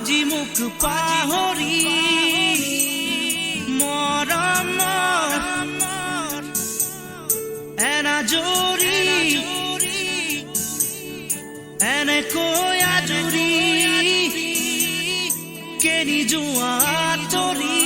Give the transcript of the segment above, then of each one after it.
আজি মুখ পাহৰি মৰমৰ এনাজৰি এনেকৈ আজৰি কেনি যোৱা তৰি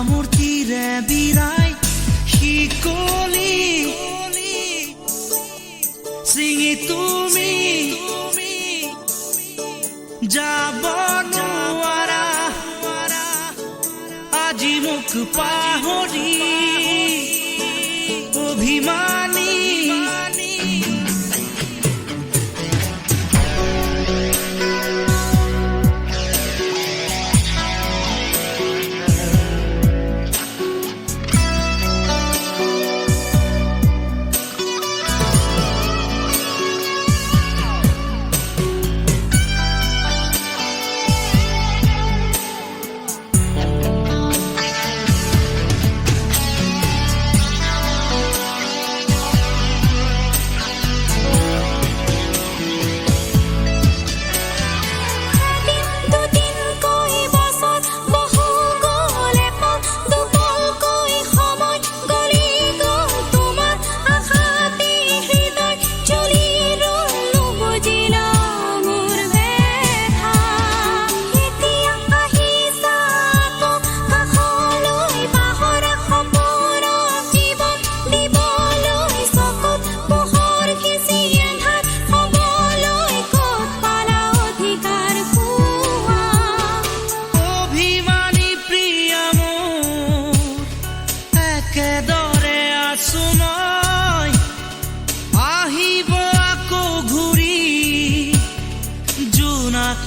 মূৰ্তিৰে বিৰাই শিকলি চিঙি তুমি যাব নোৱাৰা আজি মুখ পাহৰি অভিমানী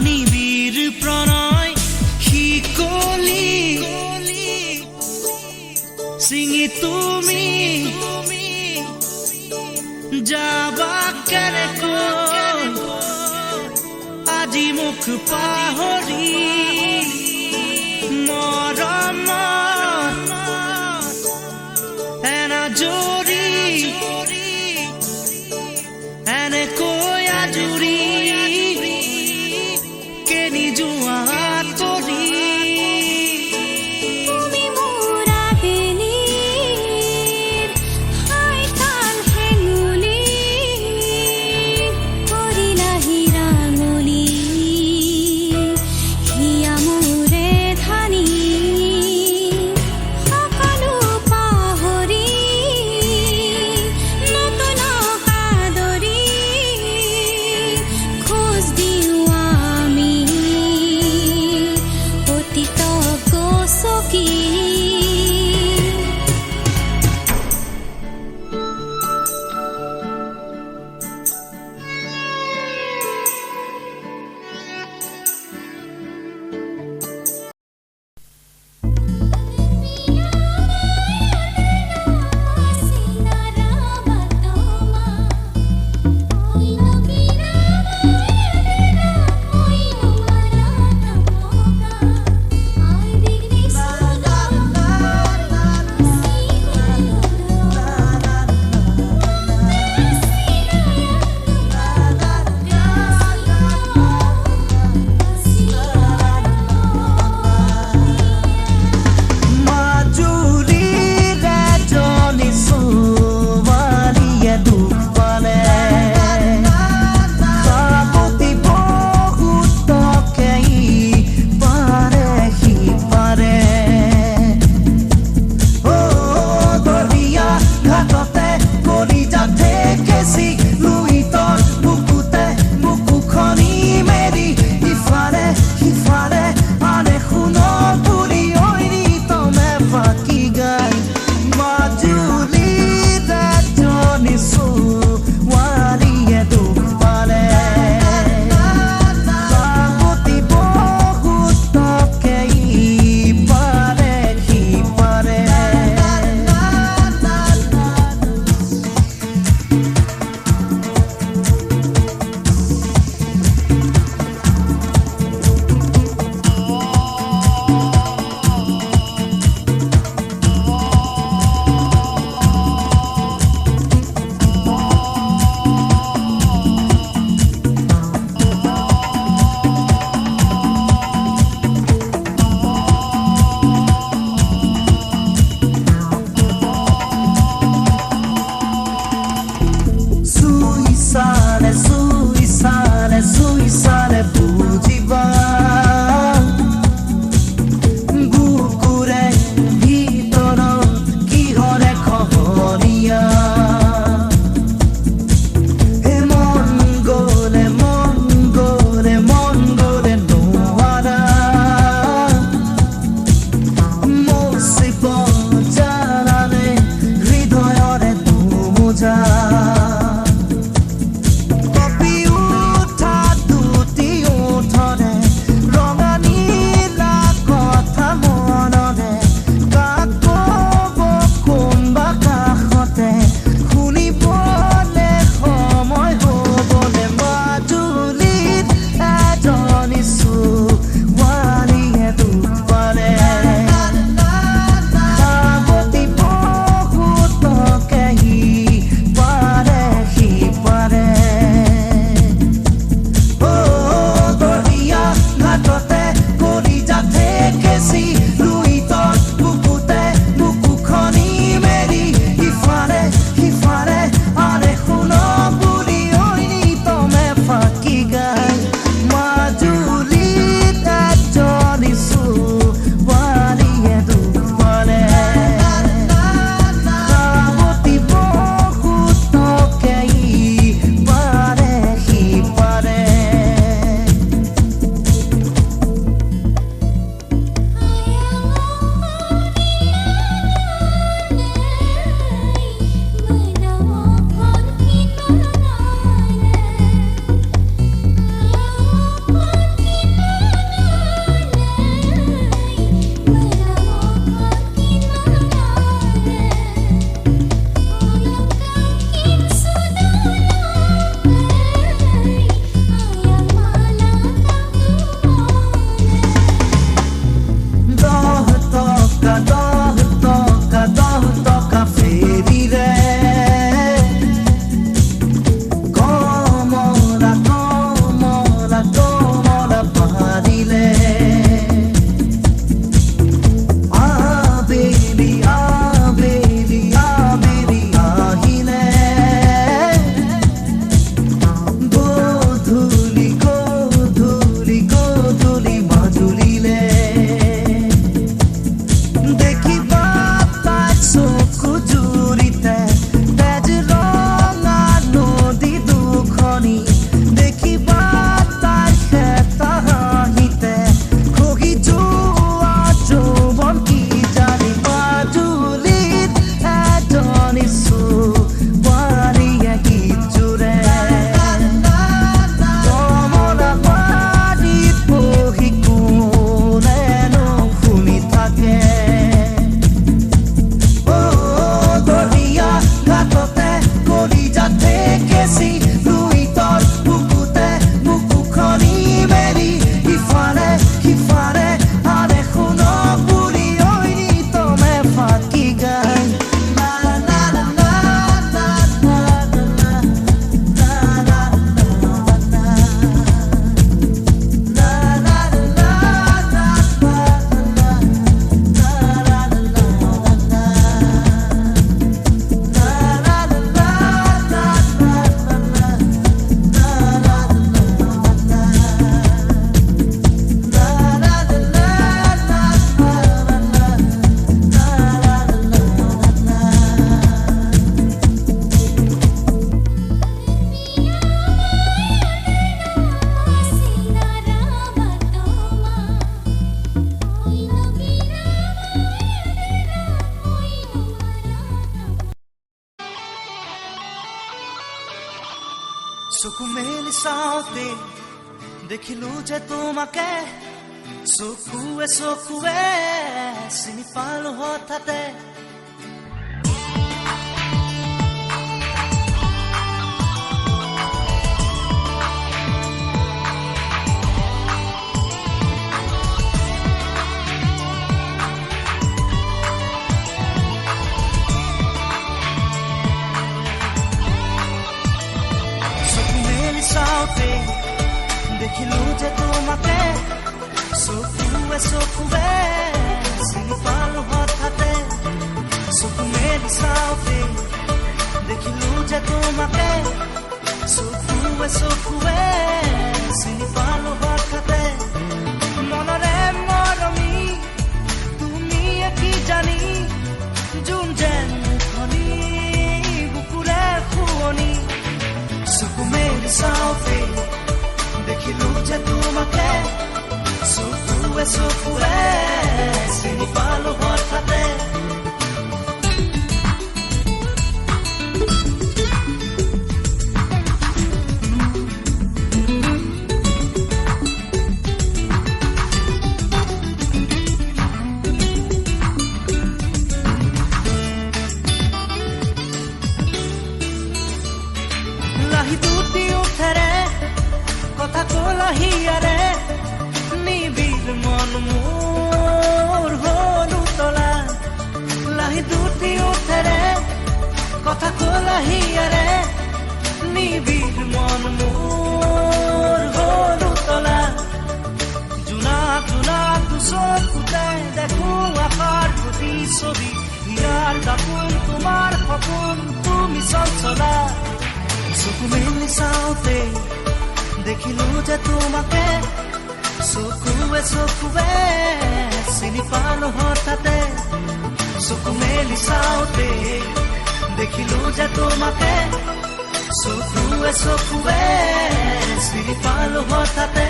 নিবিড় প্ৰণয় শিকলি চিঙি তুমি যাবা কেনেকৈ আজি মুখ পাহৰি মৰমৰ এনাজৰি এনেকৈ আজৰি হিয়া চকু মেলি চাওঁতে দেখিলো যে তোমাকে চকুৱে চকুৱে চিনি পালো হঠাতে দেখিলো যে তোমাকে চকুৱে চকুৱে চিনি পালো হঠাতে চকু মেলি চাওঁতে দেখিলো যে তোমাকে চকুৱে চকুৱে চিনি পালো হঠাতে মনৰে মৰমি তুমি কি জানি যোন যেন মুখনি বুকুৰে শুৱনি চকু মেলি চাওঁতে দেখিলো যে তোমাকে চকুৱে চকুৱে চিনি পালো হঠাতে লাহি দুটি উঠেৰে কথা কলাহিয়াৰে নিবিড় মন মোৰ হ'ল উতলা লাহি দুটি উঠেৰে কথা কলাহিয়াৰে নিবিড় মন মোৰ হ'ল উতলা জোনাক জোনাক চকুতে দেখো আকাৰ প্ৰতি ছবি ইয়াৰ দাপোন তোমাৰ সপোন তুমি চঞ্চলা চকু মেলি চাওঁতে দেখিলো যে তোমাকে চকুৱে চকুৱে চিনি পালো হঠাতে চকু মেলি চাওঁতে দেখিলো যে তোমাকে চকুৱে চকুৱে চিনি পালো হঠাতে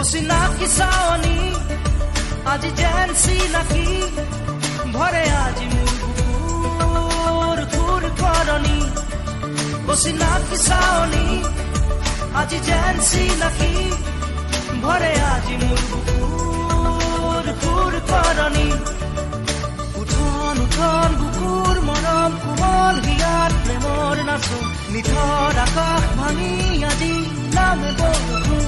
চিনাকি চাৱনি আজি যেন চিনাকি ভৰে আজি মোৰ বুকুৰ খুৰ কৰনি চিনাকি চাৱনি আজি যেন চিনাকি ভৰে আজি মোৰ বুকুৰ খুৰ কৰনি উঠন উঠন বুকুৰ মৰম কোমল হিয়াত প্ৰেমৰ নাচো নিথৰ আকাশ ভাঙি আজি নামে বৰষুণ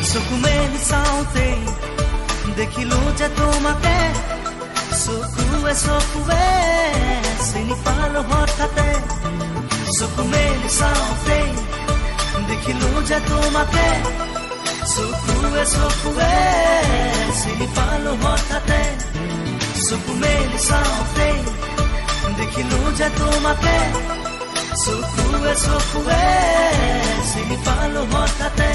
চকু মেলি চাওঁতে দেখিলো যে তোমাকে চকুৱে চকুৱে চিনি পালো হঠাতে চকু মেলি চাওঁতে দেখিলো যে তোমাকে চকুৱে চকুৱে চিনি পালো হঠাতে চকু মেলি চাওঁতে দেখিলো যে তোমাকে চকুৱে চকুৱে চিনি পালো হঠাতে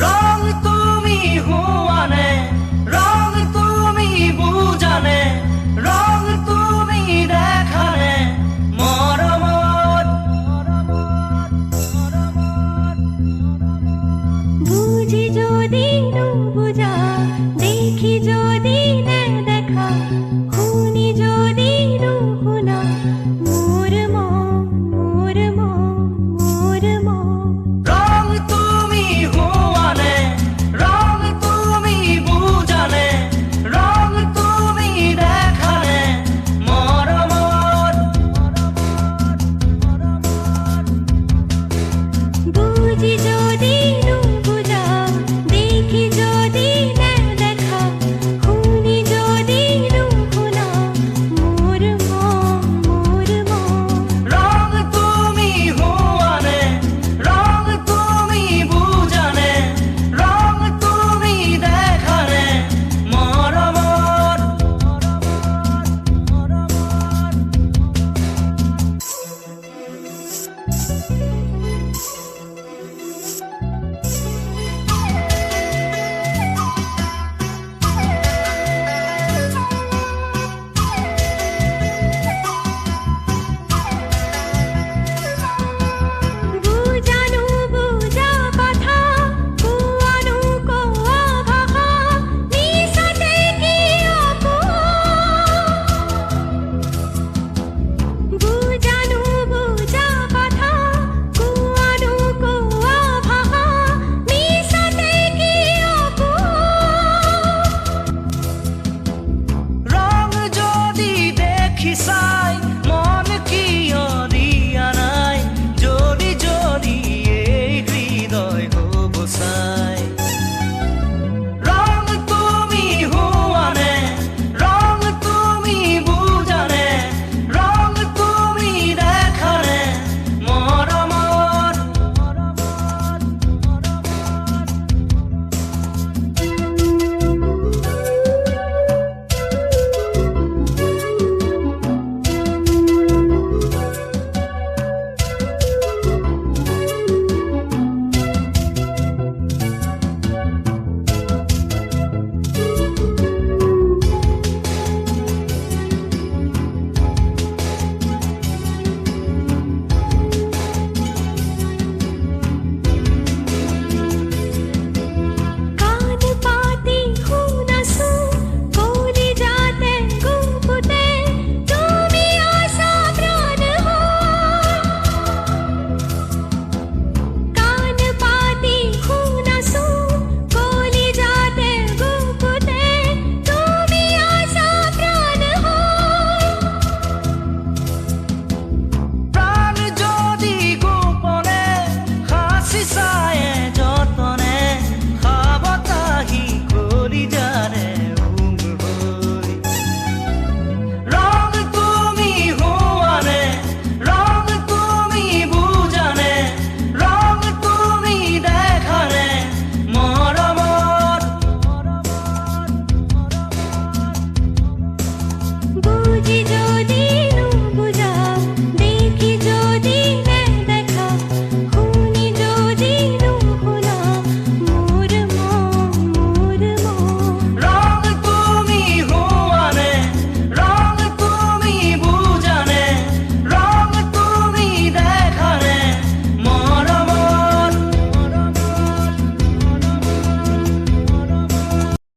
ৰং তুমি হুয়ানে ৰং তুমি বুঝানে ৰং তুমি দেখানে মৰমত